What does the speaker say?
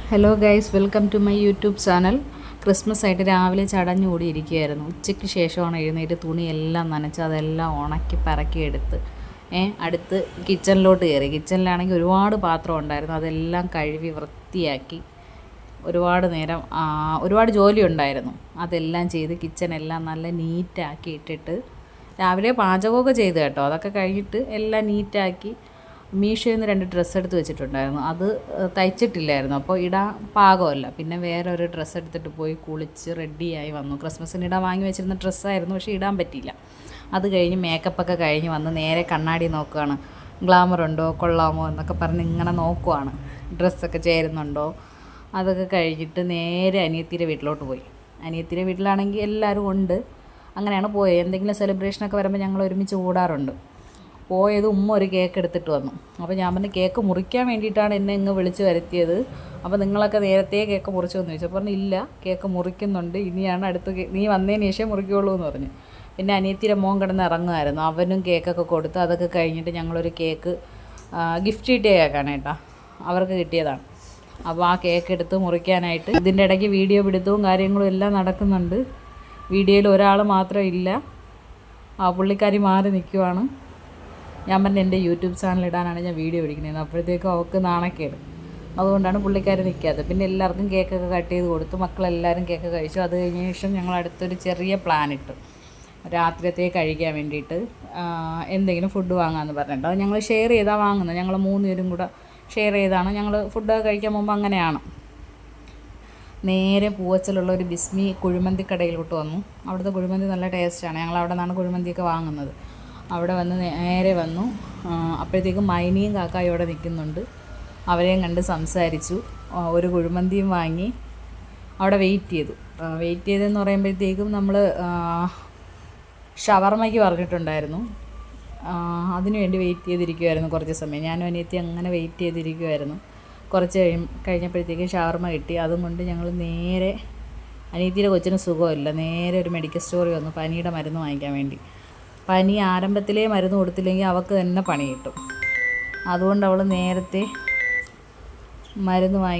Hello guys, welcome to my YouTube channel. Christmas ആയിട്ട് രാവിലെ ചടഞ്ഞു കൂടിയിരിക്കുകയായിരുന്നു. ഉച്ചയ്ക്ക് ശേഷമാണ് എഴുന്നേറ്റ് തുണിയെല്ലാം നനച്ച് അതെല്ലാം ഉണക്കി പറക്കി എടുത്ത് അടുത്ത് കിച്ചണിലോട്ട് കയറി. കിച്ചണിലാണെങ്കിൽ ഒരുപാട് പാത്രം ഉണ്ടായിരുന്നു, അതെല്ലാം കഴുകി വൃത്തിയാക്കി. ഒരുപാട് നേരം ഒരുപാട് ജോലി ഉണ്ടായിരുന്നു, അതെല്ലാം ചെയ്ത് കിച്ചണെല്ലാം നല്ല നീറ്റാക്കി ഇട്ടിട്ട് രാവിലെ പാചകമൊക്കെ ചെയ്ത് കേട്ടോ. അതൊക്കെ കഴിഞ്ഞിട്ട് എല്ലാം നീറ്റാക്കി മീഷോയിൽ നിന്ന് 2 ഡ്രസ്സ് എടുത്ത് വെച്ചിട്ടുണ്ടായിരുന്നു. അത് തയ്ച്ചിട്ടില്ലായിരുന്നു, അപ്പോൾ ഇടാൻ പാകമല്ല. പിന്നെ വേറെ ഒരു ഡ്രസ്സ് എടുത്തിട്ട് പോയി കുളിച്ച് റെഡിയായി വന്നു. ക്രിസ്മസിന് ഇടാൻ വാങ്ങി വെച്ചിരുന്ന ഡ്രസ്സായിരുന്നു, പക്ഷേ ഇടാൻ പറ്റിയില്ല. അത് കഴിഞ്ഞ് മേക്കപ്പൊക്കെ കഴിഞ്ഞ് വന്ന് നേരെ കണ്ണാടി നോക്കുകയാണ്. ഗ്ലാമർ ഉണ്ടോ, കൊള്ളാമോ എന്നൊക്കെ പറഞ്ഞ് ഇങ്ങനെ നോക്കുവാണ്. ഡ്രസ്സൊക്കെ ചേരുന്നുണ്ടോ. അതൊക്കെ കഴിഞ്ഞിട്ട് നേരെ അനിയത്തിയുടെ വീട്ടിലോട്ട് പോയി. അനിയത്തിയുടെ വീട്ടിലാണെങ്കിൽ എല്ലാവരും ഉണ്ട്. അങ്ങനെയാണ് പോയത്. എന്തെങ്കിലും സെലിബ്രേഷനൊക്കെ വരുമ്പോൾ ഞങ്ങൾ ഒരുമിച്ച് കൂടാറുണ്ട്. പോയത് ഉമ്മ ഒരു കേക്ക് എടുത്തിട്ട് വന്നു. അപ്പോൾ ഞാൻ പറഞ്ഞു, കേക്ക് മുറിക്കാൻ വേണ്ടിയിട്ടാണ് എന്നെ ഇങ്ങ് വിളിച്ച് വരുത്തിയത്, അപ്പോൾ നിങ്ങളൊക്കെ നേരത്തെ കേക്ക് മുറിച്ചു എന്ന് ചോദിച്ചു. പറഞ്ഞു, ഇല്ല, കേക്ക് മുറിക്കുന്നുണ്ട്, ഇനിയാണ് നീ വന്നതിന് ശേഷം മുറിക്കുള്ളൂ എന്ന് പറഞ്ഞു. പിന്നെ അനിയത്തിയുടെ മോൻ കിടന്ന് ഇറങ്ങുമായിരുന്നു, അവനും കേക്കൊക്കെ കൊടുത്ത്. അതൊക്കെ കഴിഞ്ഞിട്ട് ഞങ്ങളൊരു കേക്ക് ഗിഫ്റ്റ് കിട്ടിയ കേക്കാണ് കേട്ടോ, അവർക്ക് കിട്ടിയതാണ്. അപ്പോൾ ആ കേക്ക് എടുത്ത് മുറിക്കാനായിട്ട് ഇതിൻ്റെ ഇടയ്ക്ക് വീഡിയോ പിടുത്തവും കാര്യങ്ങളും എല്ലാം നടക്കുന്നുണ്ട്. വീഡിയോയിൽ ഒരാൾ മാത്രം ഇല്ല, പുള്ളിക്കാരി മാറി നിൽക്കുവാണ്. ഞാൻ പറഞ്ഞ എൻ്റെ യൂട്യൂബ് ചാനൽ ഇടാനാണ് ഞാൻ വീഡിയോ പിടിക്കുന്നത്, അപ്പോഴത്തേക്കും അവൾക്ക് നാണക്കേട്. അതുകൊണ്ടാണ് പുള്ളിക്കാരി നിൽക്കാത്തത്. പിന്നെ എല്ലാവർക്കും കേക്കൊക്കെ കട്ട് ചെയ്ത് കൊടുത്തു. മക്കളെല്ലാവരും കേക്ക് കഴിച്ചു. അത് കഴിഞ്ഞ ശേഷം ഞങ്ങൾ അടുത്തൊരു ചെറിയ പ്ലാൻ ഇട്ടു, രാത്രിയത്തേക്ക് കഴിക്കാൻ വേണ്ടിയിട്ട് എന്തെങ്കിലും ഫുഡ് വാങ്ങാമെന്ന് പറഞ്ഞിട്ട്. അത് ഞങ്ങൾ ഷെയർ ചെയ്താണ് വാങ്ങുന്നത്. ഞങ്ങൾ 3 പേരും കൂടെ ഷെയർ ചെയ്താണ് ഞങ്ങൾ ഫുഡ് കഴിക്കാൻ പോകുമ്പോൾ അങ്ങനെയാണ്. നേരെ പൂവച്ചലുള്ള ഒരു ബിസ്മി കുഴിമന്തി കടയിലോട്ട് വന്നു. അവിടുത്തെ കുഴിമന്തി നല്ല ടേസ്റ്റാണ്. ഞങ്ങൾ അവിടെ നിന്നാണ് കുഴിമന്തിയൊക്കെ വാങ്ങുന്നത്. അവിടെ വന്ന് നേരെ വന്നു. അപ്പോഴത്തേക്കും മൈനിയും കാക്കായും അവിടെ നിൽക്കുന്നുണ്ട്. അവരെയും കണ്ട് സംസാരിച്ചു. ഒരു കുഴിമന്തിയും വാങ്ങി അവിടെ വെയിറ്റ് ചെയ്തെന്ന് പറയുമ്പോഴത്തേക്കും നമ്മൾ ഷവർമ്മയ്ക്ക് പറഞ്ഞിട്ടുണ്ടായിരുന്നു. അതിനു വേണ്ടി വെയിറ്റ് ചെയ്തിരിക്കുമായിരുന്നു കുറച്ച് സമയം. ഞാനും അനിയത്തി അങ്ങനെ വെയിറ്റ് ചെയ്തിരിക്കുമായിരുന്നു. കുറച്ച് കഴിഞ്ഞപ്പോഴത്തേക്കും ഷവർമ്മ കിട്ടി. അതും കൊണ്ട് ഞങ്ങൾ നേരെ, അനിയത്തിയുടെ കൊച്ചിന് സുഖമില്ല, നേരെ ഒരു മെഡിക്കൽ സ്റ്റോറിൽ വന്നു പനിയുടെ മരുന്ന് വാങ്ങിക്കാൻ വേണ്ടി. പനി ആരംഭത്തിലേ മരുന്ന് കൊടുത്തില്ലെങ്കിൽ അവൾക്ക് തന്നെ പണി കിട്ടും. അതുകൊണ്ട് അവൾ നേരത്തെ മരുന്ന് വാങ്ങി